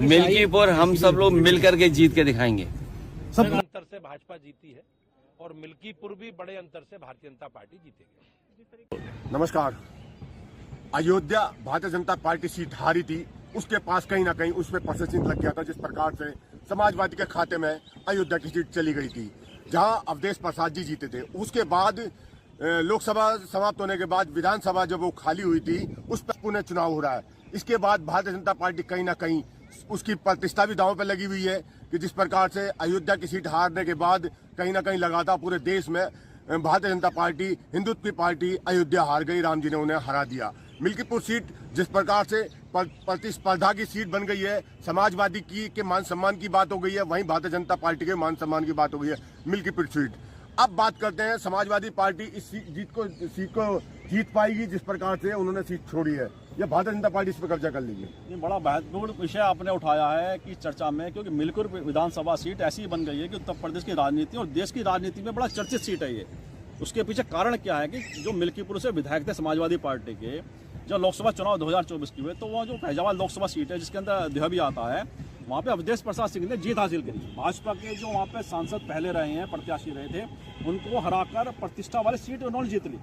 मिल्कीपुर हम सब लोग मिल करके जीत के दिखाएंगे। सब अंतर से भाजपा जीती है और मिल्कीपुर भी बड़े अंतर से भारतीय जनता पार्टी जीतेगी। नमस्कार। अयोध्या भारतीय जनता पार्टी सीट हारी थी, उसके पास कहीं ना कहीं उसमें प्रशासन लग गया था, जिस प्रकार से समाजवादी के खाते में अयोध्या की सीट चली गई थी, जहां अवधेश प्रसाद जी जीते थे। उसके बाद लोकसभा समाप्त होने के बाद विधानसभा जब वो खाली हुई थी, उस पर पुनः चुनाव हो रहा है। इसके बाद भारतीय जनता पार्टी कहीं ना कहीं उसकी प्रतिष्ठा भी दांव पे लगी हुई है कि जिस प्रकार से अयोध्या की सीट हारने के बाद कहीं ना कहीं लगातार पूरे देश में भारतीय जनता पार्टी, हिंदुत्व की पार्टी अयोध्या हार गई, राम जी ने उन्हें हरा दिया। मिल्कीपुर सीट जिस प्रकार से प्रतिस्पर्धा की सीट बन गई है, समाजवादी की के मान सम्मान की बात हो गई है, वहीं भारतीय जनता पार्टी के मान सम्मान की बात हो गई है मिल्कीपुर सीट। अब बात करते हैं समाजवादी पार्टी इस सीट को जीत पाएगी जिस प्रकार से उन्होंने सीट छोड़ी है, या भारतीय जनता पार्टी इस पर कब्जा कर लेगी? ये बड़ा महत्वपूर्ण विषय आपने उठाया है कि चर्चा में, क्योंकि मिल्कीपुर विधानसभा सीट ऐसी बन गई है कि उत्तर प्रदेश की राजनीति और देश की राजनीति में बड़ा चर्चित सीट है ये। उसके पीछे कारण क्या है कि जो मिल्कीपुर से विधायक थे समाजवादी पार्टी के, जो लोकसभा चुनाव 2024 की हुए, तो वो जो फैजाबाद लोकसभा सीट है जिसके अंदर देहा भी आता है, वहाँ पे अवधेश प्रसाद सिंह ने जीत हासिल करी। भाजपा के जो वहाँ पे सांसद पहले रहे हैं, प्रत्याशी रहे थे, उनको हराकर प्रतिष्ठा वाली सीट उन्होंने जीत ली।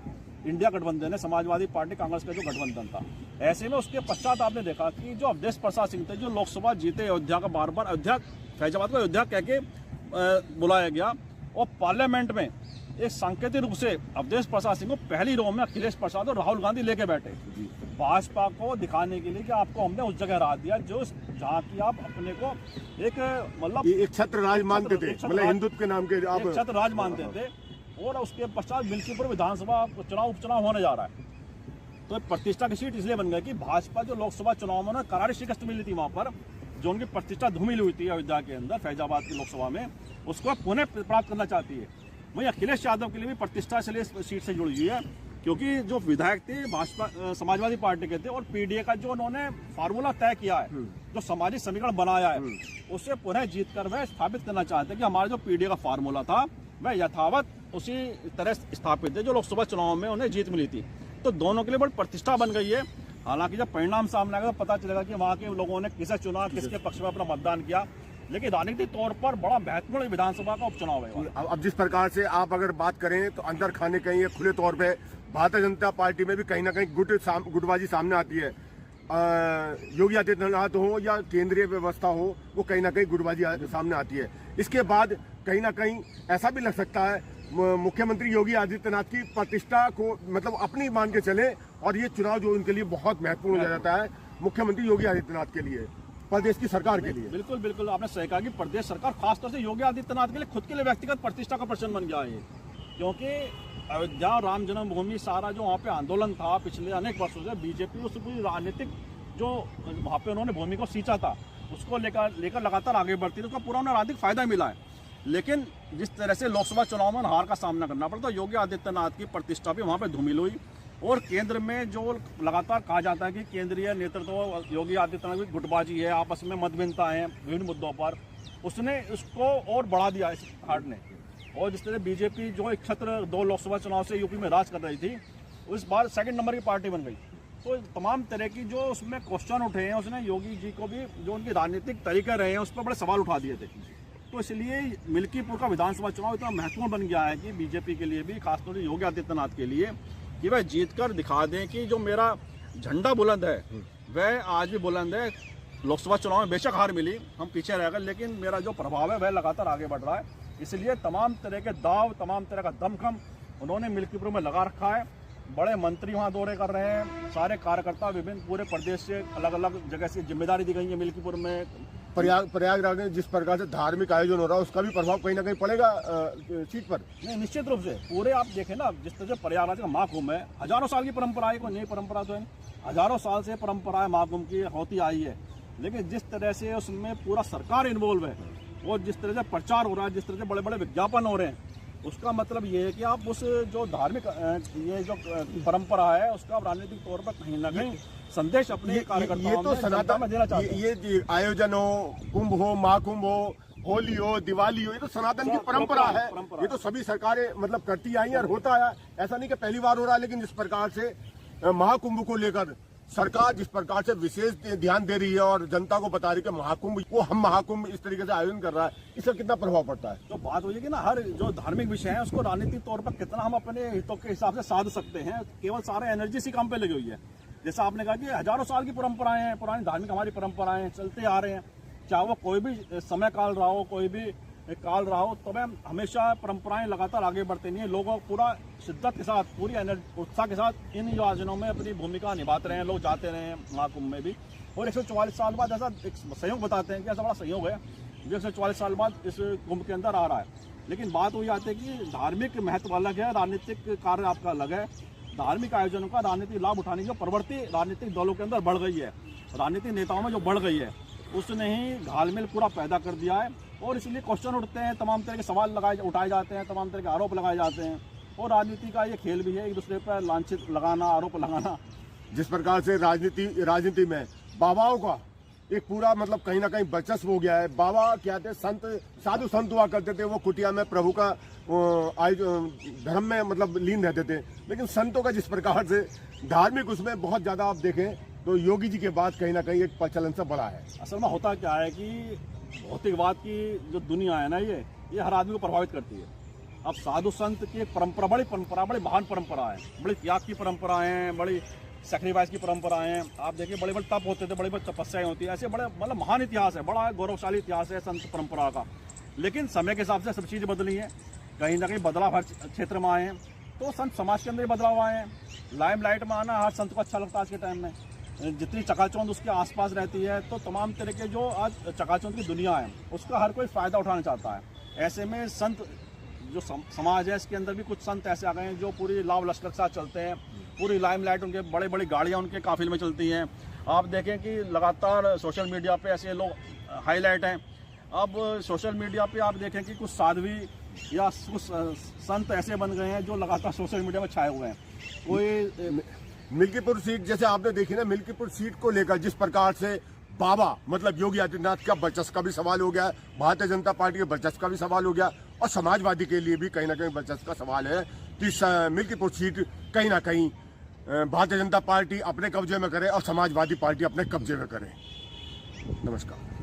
इंडिया गठबंधन है, समाजवादी पार्टी कांग्रेस का जो गठबंधन था। ऐसे में उसके पश्चात आपने देखा कि जो अवधेश प्रसाद सिंह थे, जो लोकसभा जीते, अयोध्या का बार बार अयोध्या, फैजाबाद को अयोध्या कह के बुलाया गया, और पार्लियामेंट में एक सांकेतिक रूप से अवधेश प्रसाद सिंह को पहली रो में अखिलेश प्रसाद और राहुल गांधी लेके बैठे, भाजपा को दिखाने के लिए कि आपको हमने उस जगह हरा दिया जो जहाँ की आप अपने को एक मतलब एक छत्र राज मानते थे, मतलब हिंदुत्व के नाम के आप छत्र राज मानते थे। और उसके पश्चात मिल्कीपुर विधानसभा उपचुनाव होने जा रहा है, तो प्रतिष्ठा की सीट इसलिए बन गई कि भाजपा जो लोकसभा चुनाव में करारी शिकस्त मिली थी, वहां पर जो उनकी प्रतिष्ठा धूमिल हुई थी अयोध्या के अंदर फैजाबाद की लोकसभा में, उसको पुनः प्राप्त करना चाहती है। वहीं अखिलेश यादव के लिए भी प्रतिष्ठा इसलिए सीट से जुड़ी हुई है क्योंकि जो विधायक थे भाजपा समाजवादी पार्टी के थे, और पीडीए का जो उन्होंने फार्मूला तय किया है, जो सामाजिक समीकरण बनाया है, उससे पुनः जीत कर वह स्थापित करना चाहते हैं कि हमारा जो पीडीए का फार्मूला था वह यथावत उसी तरह स्थापित है जो लोकसभा चुनाव में उन्हें जीत मिली थी। तो दोनों के लिए बड़ी प्रतिष्ठा बन गई है। हालांकि जब परिणाम सामने आएगा तो पता चलेगा कि वहाँ के लोगों ने किसे चुना, किसके पक्ष में अपना मतदान किया, लेकिन राजनीतिक तौर पर बड़ा महत्वपूर्ण विधानसभा का उपचुनाव है। अब जिस प्रकार से आप अगर बात करें तो अंदर खाने कहीं खुले तौर पे भारतीय जनता पार्टी में भी कहीं ना कहीं गुटबाजी सामने आती है। योगी आदित्यनाथ हो या केंद्रीय व्यवस्था हो, वो कहीं ना कहीं गुटबाजी सामने आती है। इसके बाद कहीं ना कहीं ऐसा भी लग सकता है मुख्यमंत्री योगी आदित्यनाथ की प्रतिष्ठा को मतलब अपनी मान के चले, और ये चुनाव जो उनके लिए बहुत महत्वपूर्ण हो जाता है मुख्यमंत्री योगी आदित्यनाथ के लिए, प्रदेश की सरकार के लिए। बिल्कुल बिल्कुल आपने सही कहा कि प्रदेश सरकार खासतौर से योगी आदित्यनाथ के लिए खुद के लिए व्यक्तिगत प्रतिष्ठा का प्रश्न बन गया है, क्योंकि अयोध्या राम जन्मभूमि सारा जो वहाँ पे आंदोलन था पिछले अनेक वर्षों से, बीजेपी उस पूरी राजनीतिक जो वहाँ पे उन्होंने भूमि को सींचा था उसको लेकर लगातार आगे बढ़ती, उसका पूरा उन्हें राजनीतिक फायदा मिला है। लेकिन जिस तरह से लोकसभा चुनाव में हार का सामना करना पड़ा, तो योगी आदित्यनाथ की प्रतिष्ठा भी वहाँ पे धूमिल हुई। और केंद्र में जो लगातार कहा जाता है कि केंद्रीय नेतृत्व योगी आदित्यनाथ की गुटबाजी है, आपस में मतभिन्नता है विभिन्न मुद्दों पर, उसने उसको और बढ़ा दिया इस हार ने। और जिस तरह बीजेपी जो एक छत्र 2 लोकसभा चुनाव से यूपी में राज कर रही थी, उस बार सेकंड नंबर की पार्टी बन गई। तो तमाम तरह की जो उसमें क्वेश्चन उठे हैं, उसने योगी जी को भी जो उनके राजनीतिक तरीके रहे हैं उस पर बड़े सवाल उठा दिए थे। तो इसलिए मिल्कीपुर का विधानसभा चुनाव इतना महत्वपूर्ण बन गया है कि बीजेपी के लिए भी, खासतौर से योगी आदित्यनाथ के लिए, कि वह जीत कर दिखा दें कि जो मेरा झंडा बुलंद है वह आज भी बुलंद है। लोकसभा चुनाव में बेशक हार मिली, हम पीछे रह गए, लेकिन मेरा जो प्रभाव है वह लगातार आगे बढ़ रहा है। इसलिए तमाम तरह के दाव, तमाम तरह का दमखम उन्होंने मिल्कीपुर में लगा रखा है। बड़े मंत्री वहाँ दौरे कर रहे हैं, सारे कार्यकर्ता विभिन्न पूरे प्रदेश से अलग अलग जगह से जिम्मेदारी दी गई है मिल्कीपुर में। प्रयागराज में जिस प्रकार से धार्मिक आयोजन हो रहा है उसका भी प्रभाव कहीं ना कहीं पड़ेगा सीट पर। नहीं, निश्चित रूप से पूरे आप देखें ना, जिस तरह से प्रयागराज का महाकुंभ है, हजारों साल की परंपरा है, कोई नई परंपरा तो है, हजारों साल से परंपरा है महाकुंभ की होती आई है। लेकिन जिस तरह से उसमें पूरा सरकार इन्वॉल्व है और जिस तरह से प्रचार हो रहा है, जिस तरह से बड़े बड़े विज्ञापन हो रहे हैं, उसका मतलब ये है कि आप उस जो धार्मिक ये जो परंपरा है उसका राजनीतिक तौर पर कहीं ना कहीं संदेश अपने कार्यकर्ताओं तो सनातन में देना चाहते हैं। ये आयोजन हो, कुंभ हो, महाकुंभ हो, होली हो, दिवाली हो, ये तो सनातन की परंपरा है। ये तो सभी सरकारें मतलब करती आई और होता है, ऐसा नहीं कि पहली बार हो रहा है। लेकिन जिस प्रकार से महाकुंभ को लेकर सरकार जिस प्रकार से विशेष ध्यान दे रही है और जनता को बता रही है कि महाकुंभ, वो हम महाकुंभ इस तरीके से आयोजन कर रहा है, इसका कितना प्रभाव पड़ता है? तो बात हुई है कि ना, हर जो धार्मिक विषय है उसको राजनीतिक तौर पर कितना हम अपने हितों के हिसाब से साध सकते हैं, केवल सारे एनर्जी इसी काम पे लगी हुई है। जैसा आपने कहा कि हजारों साल की परंपराएं हैं, पुरानी धार्मिक हमारी परंपराएं चलते आ रहे हैं, चाहे वो कोई भी समय काल रहा हो, कोई भी काल रहा हो, तो हमेशा परंपराएं लगातार आगे बढ़ती नहीं है। लोगों पूरा शिद्दत के साथ, पूरी उत्साह के साथ इन आयोजनों में अपनी भूमिका निभाते रहे हैं, लोग जाते रहे हैं महाकुंभ में भी। और 144 साल बाद ऐसा एक संयोग बताते हैं कि ऐसा बड़ा संयोग है जो 144 साल बाद इस कुंभ के अंदर आ रहा है। लेकिन बात वही आती है कि धार्मिक महत्व अलग है, राजनीतिक कार्य आपका अलग है। धार्मिक आयोजनों का राजनीतिक लाभ उठाने की जो प्रवृत्ति राजनीतिक दलों के अंदर बढ़ गई है, राजनीतिक नेताओं में जो बढ़ गई है, उसने ही घालमेल पूरा पैदा कर दिया है। और इसलिए क्वेश्चन उठते हैं, तमाम तरह के सवाल उठाए जाते हैं, तमाम तरह के आरोप लगाए जाते हैं। और राजनीति का ये खेल भी है, एक दूसरे पर लांछित लगाना, आरोप लगाना। जिस प्रकार से राजनीति में बाबाओं का एक पूरा मतलब कहीं ना कहीं वर्चस्व हो गया है। बाबा क्या थे, संत, साधु संत हुआ करते थे, वो कुटिया में प्रभु का धर्म में मतलब लीन रहते थे। लेकिन संतों का जिस प्रकार से धार्मिक उसमें बहुत ज्यादा आप देखें तो योगी जी के बाद कहीं ना कहीं एक प्रचलन से बड़ा है। असल में होता क्या है कि भौतिकवाद की जो दुनिया है ना, ये हर आदमी को प्रभावित करती है। अब साधु संत की एक परंपरा, बड़ी महान परंपरा है, बड़ी त्याग की परंपरा है, बड़ी सेक्रीफाइस की परंपरा है। आप देखिए बड़े बड़े तप होते थे, बड़ी बड़ी तपस्याएं होती है, ऐसे बड़े मतलब महान इतिहास है, बड़ा गौरवशाली इतिहास है संत परंपरा का। लेकिन समय के हिसाब से सब चीज़ें बदली हैं, कहीं ना कहीं बदलाव हर क्षेत्र में आए हैं। तो संत समाज के अंदर बदलाव आए हैं। लाइमलाइट में आना हर संत को अच्छा लगता है आज के टाइम में। जितनी चकाचौंध उसके आसपास रहती है, तो तमाम तरह के जो आज चकाचौंध की दुनिया है उसका हर कोई फ़ायदा उठाना चाहता है। ऐसे में संत जो समाज है, इसके अंदर भी कुछ संत ऐसे आ गए हैं जो पूरी लाव लश्कर के साथ चलते हैं, पूरी लाइमलाइट, उनके बड़े बड़ी गाड़ियाँ उनके काफिले में चलती हैं। आप देखें कि लगातार सोशल मीडिया पे ऐसे लोग हाईलाइट हैं। अब सोशल मीडिया पे आप देखें कि कुछ साध्वी या कुछ संत ऐसे बन गए हैं जो लगातार सोशल मीडिया में छाए हुए हैं। कोई मिल्कीपुर सीट जैसे आपने देखी ना, मिल्कीपुर सीट को लेकर जिस प्रकार से बाबा मतलब योगी आदित्यनाथ का वर्चस्व का भी सवाल हो गया, भारतीय जनता पार्टी के वर्चस्व का भी सवाल हो गया, और समाजवादी के लिए भी कहीं ना कहीं वर्चस्व का सवाल है कि मिल्कीपुर सीट कहीं ना कहीं भारतीय जनता पार्टी अपने कब्जे में करे और समाजवादी पार्टी अपने कब्जे में करे। नमस्कार।